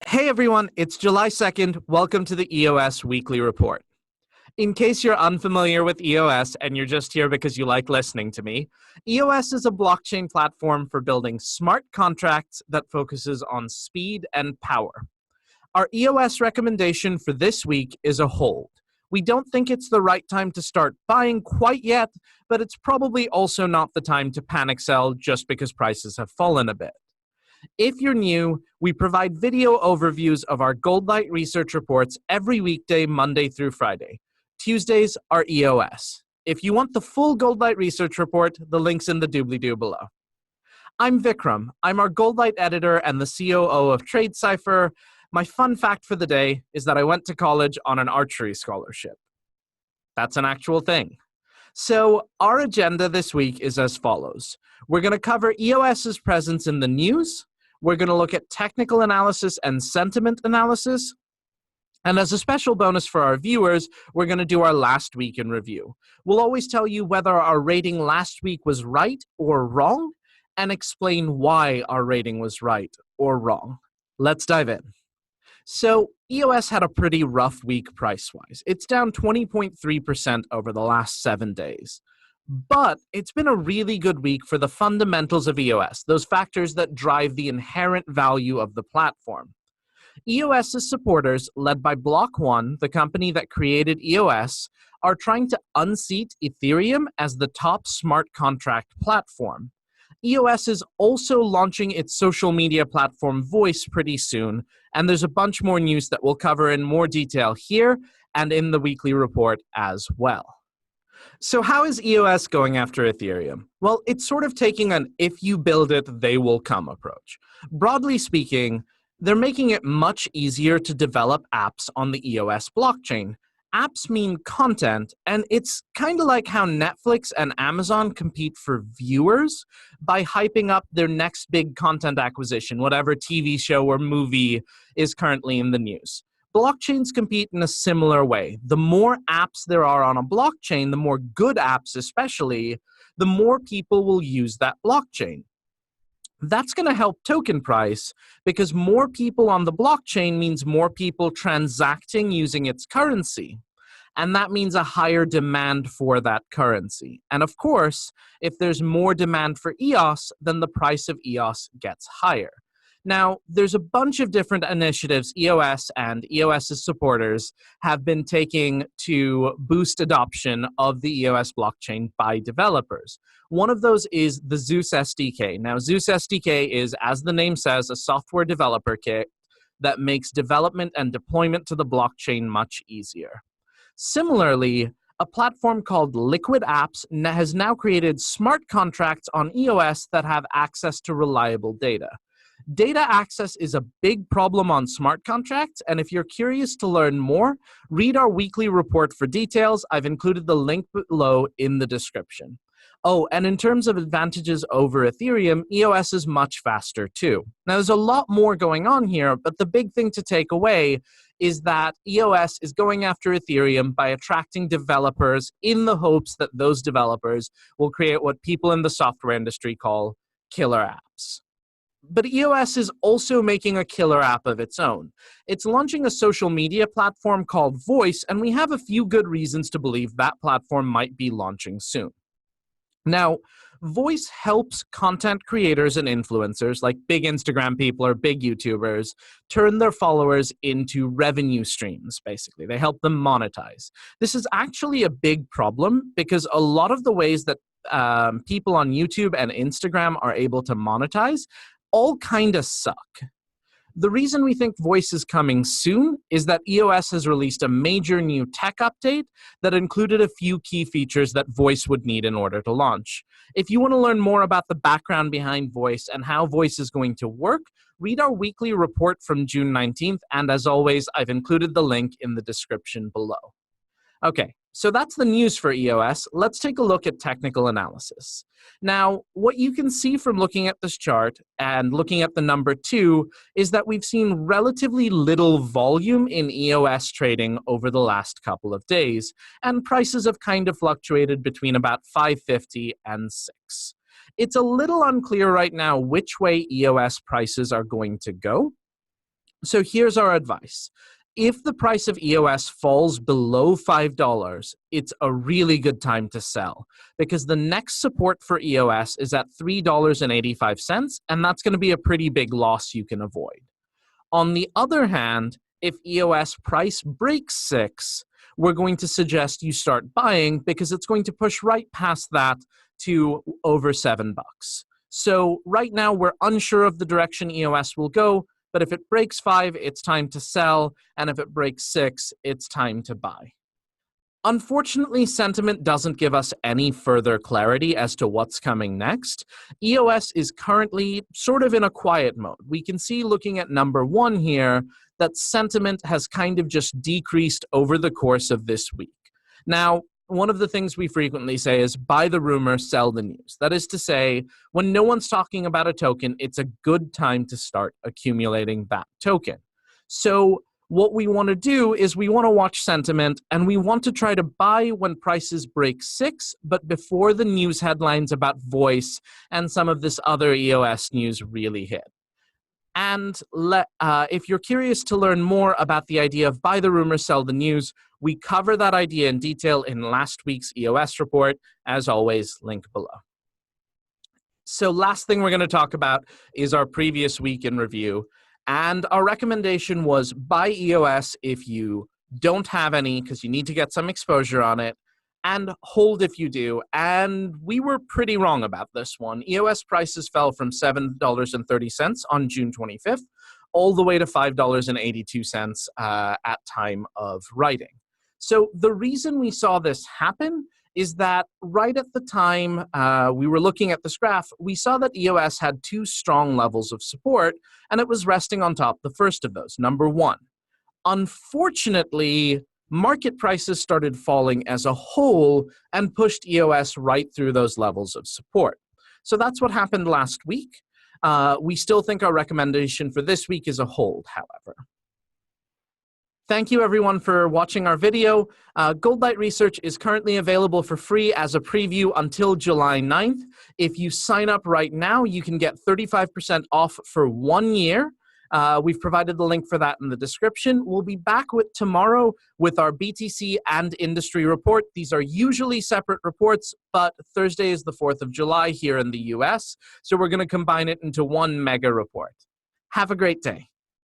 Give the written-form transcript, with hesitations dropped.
Hey everyone, it's July 2nd. Welcome to the EOS Weekly Report. In case you're unfamiliar with EOS and you're just here because you like listening to me, EOS is a blockchain platform for building smart contracts that focuses on speed and power. Our EOS recommendation for this week is a hold. We don't think it's the right time to start buying quite yet, but it's probably also not the time to panic sell just because prices have fallen a bit. If you're new, we provide video overviews of our Goldlight research reports every weekday, Monday through Friday. Tuesdays are EOS. If you want the full Goldlight research report, the link's in the doobly-doo below. I'm Vikram. I'm our Goldlight editor and the COO of TradeCypher. My fun fact for the day is that I went to college on an archery scholarship. That's an actual thing. So our agenda this week is as follows. We're going to cover EOS's presence in the news. We're going to look at technical analysis and sentiment analysis. And as a special bonus for our viewers, we're going to do our last week in review. We'll always tell you whether our rating last week was right or wrong, and explain why our rating was right or wrong. Let's dive in. So EOS had a pretty rough week price-wise. It's down 20.3% over the last 7 days. But it's been a really good week for the fundamentals of EOS, those factors that drive the inherent value of the platform. EOS's supporters, led by Block One, the company that created EOS, are trying to unseat Ethereum as the top smart contract platform. EOS is also launching its social media platform Voice pretty soon, and there's a bunch more news that we'll cover in more detail here and in the weekly report as well. So how is EOS going after Ethereum? Well, it's sort of taking an if you build it, they will come approach. Broadly speaking, they're making it much easier to develop apps on the EOS blockchain. Apps mean content, and it's kind of like how Netflix and Amazon compete for viewers by hyping up their next big content acquisition, whatever TV show or movie is currently in the news. Blockchains compete in a similar way. The more apps there are on a blockchain, the more good apps especially, the more people will use that blockchain. That's going to help token price because more people on the blockchain means more people transacting using its currency. And that means a higher demand for that currency. And of course, if there's more demand for EOS, then the price of EOS gets higher. Now, there's a bunch of different initiatives EOS and EOS's supporters have been taking to boost adoption of the EOS blockchain by developers. One of those is the Zeus SDK. Now, Zeus SDK is, as the name says, a software developer kit that makes development and deployment to the blockchain much easier. Similarly, a platform called Liquid Apps has now created smart contracts on EOS that have access to reliable data. Data access is a big problem on smart contracts, and if you're curious to learn more, read our weekly report for details. I've included the link below in the description. Oh, and in terms of advantages over Ethereum, EOS is much faster too. Now, there's a lot more going on here, but the big thing to take away is that EOS is going after Ethereum by attracting developers in the hopes that those developers will create what people in the software industry call killer apps. But EOS is also making a killer app of its own. It's launching a social media platform called Voice, and we have a few good reasons to believe that platform might be launching soon. Now, Voice helps content creators and influencers, like big Instagram people or big YouTubers, turn their followers into revenue streams, basically. They help them monetize. This is actually a big problem because a lot of the ways that people on YouTube and Instagram are able to monetize all kind of suck. The reason we think Voice is coming soon is that EOS has released a major new tech update that included a few key features that Voice would need in order to launch. If you want to learn more about the background behind Voice and how Voice is going to work, read our weekly report from June 19th, and as always, I've included the link in the description below. Okay, so that's the news for EOS. Let's take a look at technical analysis. Now, what you can see from looking at this chart and looking at the number 2 is that we've seen relatively little volume in EOS trading over the last couple of days, and prices have kind of fluctuated between about 550 and 6. It's a little unclear right now which way EOS prices are going to go. So here's our advice. If the price of EOS falls below $5, it's a really good time to sell because the next support for EOS is at $3.85, and that's going to be a pretty big loss you can avoid. On the other hand, if EOS price breaks 6, we're going to suggest you start buying because it's going to push right past that to over $7. So right now we're unsure of the direction EOS will go, but if it breaks 5, it's time to sell, and if it breaks 6, it's time to buy. Unfortunately, sentiment doesn't give us any further clarity as to what's coming next. EOS is currently sort of in a quiet mode. We can see, looking at number 1 here, that sentiment has kind of just decreased over the course of this week. Now, one of the things we frequently say is buy the rumor, sell the news. That is to say, when no one's talking about a token, it's a good time to start accumulating that token. So what we want to do is we want to watch sentiment, and we want to try to buy when prices break 6, but before the news headlines about Voice and some of this other EOS news really hit. And if you're curious to learn more about the idea of buy the rumor, sell the news, we cover that idea in detail in last week's EOS report. As always, link below. So last thing we're going to talk about is our previous week in review. And our recommendation was buy EOS if you don't have any because you need to get some exposure on it, and hold if you do. And we were pretty wrong about this one. EOS prices fell from $7.30 on June 25th all the way to $5.82 at time of writing. So the reason we saw this happen is that right at the time we were looking at this graph, we saw that EOS had 2 strong levels of support, and it was resting on top the first of those, number 1. Unfortunately, market prices started falling as a whole and pushed EOS right through those levels of support. So that's what happened last week. We still think our recommendation for this week is a hold, however. Thank you, everyone, for watching our video. Goldlight Research is currently available for free as a preview until July 9th. If you sign up right now, you can get 35% off for 1 year. We've provided the link for that in the description. We'll be back tomorrow with our BTC and industry report. These are usually separate reports, but Thursday is the 4th of July here in the US, so we're going to combine it into one mega report. Have a great day.